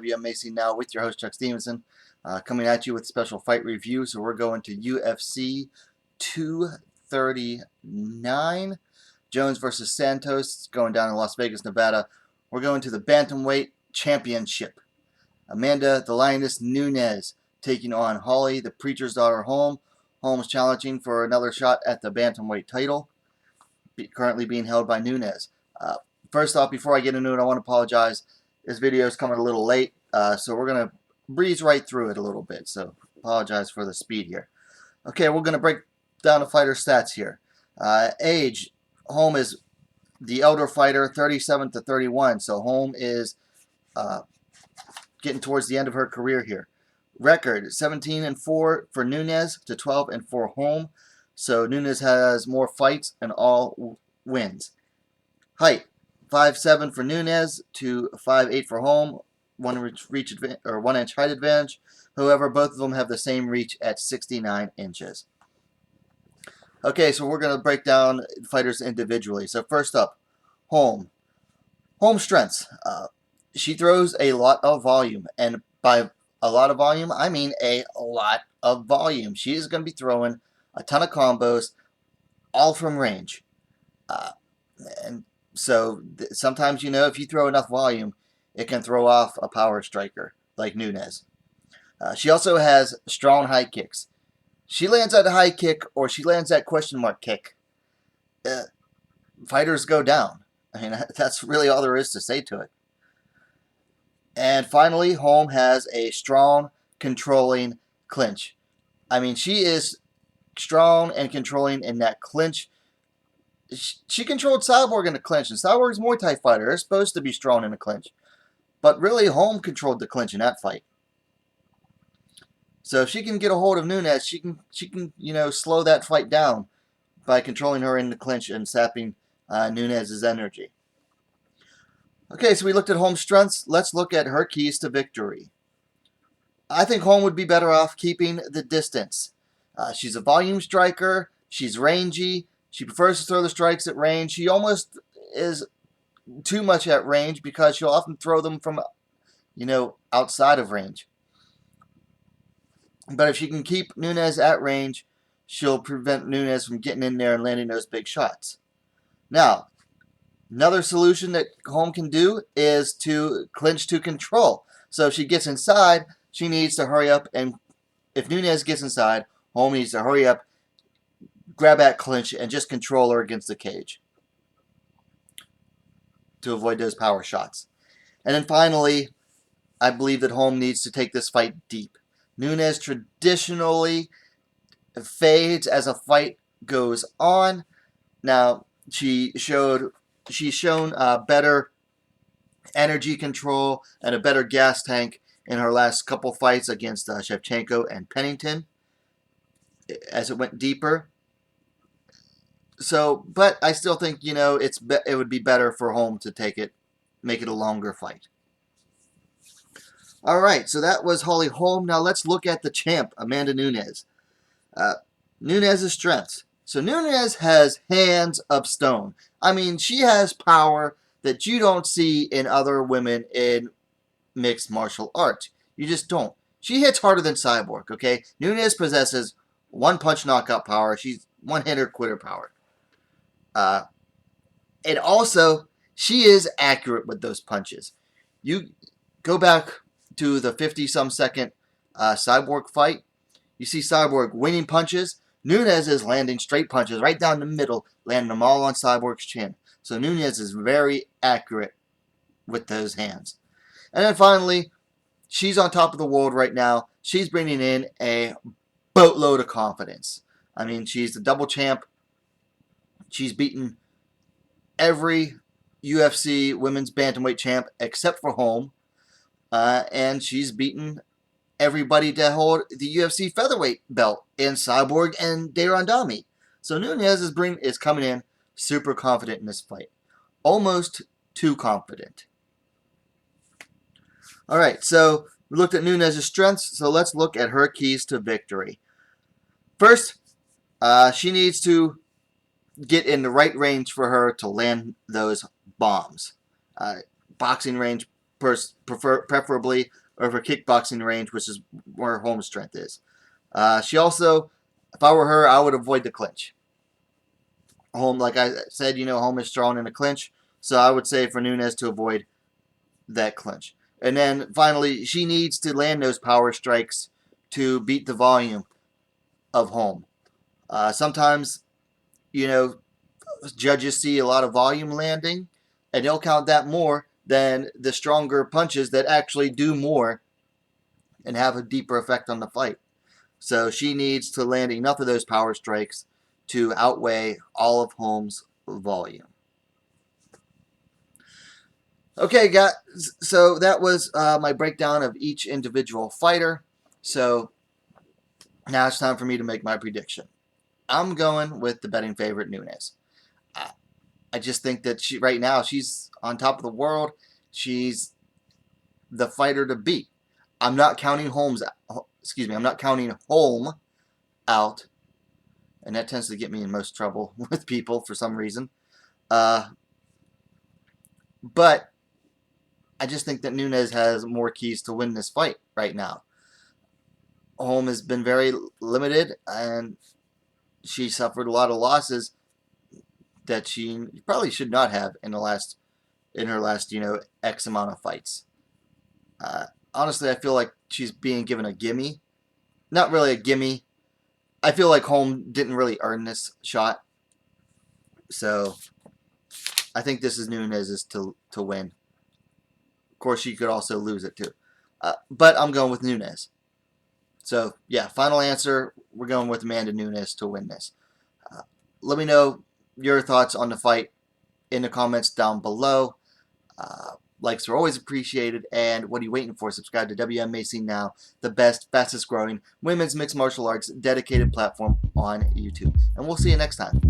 WMMA scene now with your host Chuck Stevenson, coming at you with special fight review. So we're going to UFC 239, Jones versus Santos, going down in Las Vegas, Nevada. We're going to the bantamweight championship. Amanda the Lioness Nunes taking on Holly, the preacher's daughter, Holm. Holm is challenging for another shot at the bantamweight title, currently being held by Nunes. First off, before I get into it, I want to apologize. This video is coming a little late, so we're going to breeze right through it a little bit. So apologize for the speed here. Okay, we're going to break down the fighter stats here. Age, Holm is the elder fighter, 37 to 31. So Holm is getting towards the end of her career here. Record, 17-4 for Nunes to 12-4 Holm. So Nunes has more fights and all wins. Height, 5'7" for Nunes to 5'8" for Holm, 1 inch height advantage. However, both of them have the same reach at 69 inches. Okay, so we're going to break down fighters individually. So first up, Holm. Holm's strengths. She throws a lot of volume, and by a lot of volume, I mean a lot of volume. She is going to be throwing a ton of combos, all from range. And so sometimes, you know, if you throw enough volume, it can throw off a power striker like Nunes. She also has strong high kicks. She lands that high kick or she lands that question mark kick, fighters go down. I mean, that's really all there is to say to it. And finally, Holm has a strong, controlling clinch. I mean, she is strong and controlling in that clinch. She controlled Cyborg in the clinch, and Cyborg's a Muay Thai fighter. They're supposed to be strong in the clinch. But really, Holm controlled the clinch in that fight. So if she can get a hold of Nunes, she can you know, slow that fight down by controlling her in the clinch and sapping Nunes' energy. Okay, so we looked at Holm's strengths. Let's look at her keys to victory. I think Holm would be better off keeping the distance. She's a volume striker. She's rangy. She prefers to throw the strikes at range. She almost is too much at range because she'll often throw them from, you know, outside of range. But if she can keep Nunes at range, she'll prevent Nunes from getting in there and landing those big shots. Now, another solution that Holm can do is to clinch to control. So if she gets inside, she needs to hurry up, and if Nunes gets inside, Holm needs to hurry up, grab that clinch, and just control her against the cage to avoid those power shots. And then finally, I believe that Holm needs to take this fight deep. Nunes traditionally fades as a fight goes on. Now, she's shown better energy control and a better gas tank in her last couple fights against Shevchenko and Pennington as it went deeper. So, but I still think, you know, it would be better for Holm to make it a longer fight. All right, so that was Holly Holm. Now let's look at the champ, Amanda Nunes. Nunes' strengths. So Nunes has hands of stone. I mean, she has power that you don't see in other women in mixed martial arts. You just don't. She hits harder than Cyborg, okay? Nunes possesses one-punch knockout power. She's one-hitter quitter power. And also, she is accurate with those punches. You go back to the 50-some second Cyborg fight. You see Cyborg winning punches. Nunes is landing straight punches right down the middle, landing them all on Cyborg's chin. So Nunes is very accurate with those hands. And then finally, she's on top of the world right now. She's bringing in a boatload of confidence. I mean, she's the double champ. She's beaten every UFC women's bantamweight champ except for Holm. And she's beaten everybody to hold the UFC featherweight belt in Cyborg and Dayron. So Nunes is coming in super confident in this fight. Almost too confident. All right, so we looked at Nunes' strengths, so let's look at her keys to victory. First, she needs to get in the right range for her to land those bombs. Boxing range preferably over kickboxing range, which is where Holm's strength is. She also, if I were her, I would avoid the clinch. Holm, like I said, Holm is strong in the clinch, so I would say for Nunes to avoid that clinch. And then finally, she needs to land those power strikes to beat the volume of Holm. Sometimes, judges see a lot of volume landing, and they'll count that more than the stronger punches that actually do more and have a deeper effect on the fight. So she needs to land enough of those power strikes to outweigh all of Holm's volume. Okay, guys, so that was my breakdown of each individual fighter. So now it's time for me to make my prediction. I'm going with the betting favorite, Nunes. I just think that right now she's on top of the world. She's the fighter to beat. I'm not counting I'm not counting Holm out, and that tends to get me in most trouble with people for some reason. But I just think that Nunes has more keys to win this fight right now. Holm has been very limited, and she suffered a lot of losses that she probably should not have in her last X amount of fights. Honestly, I feel like she's being given a gimme. Not really a gimme. I feel like Holm didn't really earn this shot. So I think this is Nunes' to win. Of course, she could also lose it too. But I'm going with Nunes. So, yeah, final answer, we're going with Amanda Nunes to win this. Let me know your thoughts on the fight in the comments down below. Likes are always appreciated, and what are you waiting for? Subscribe to WMMA now, the best, fastest growing women's mixed martial arts dedicated platform on YouTube. And we'll see you next time.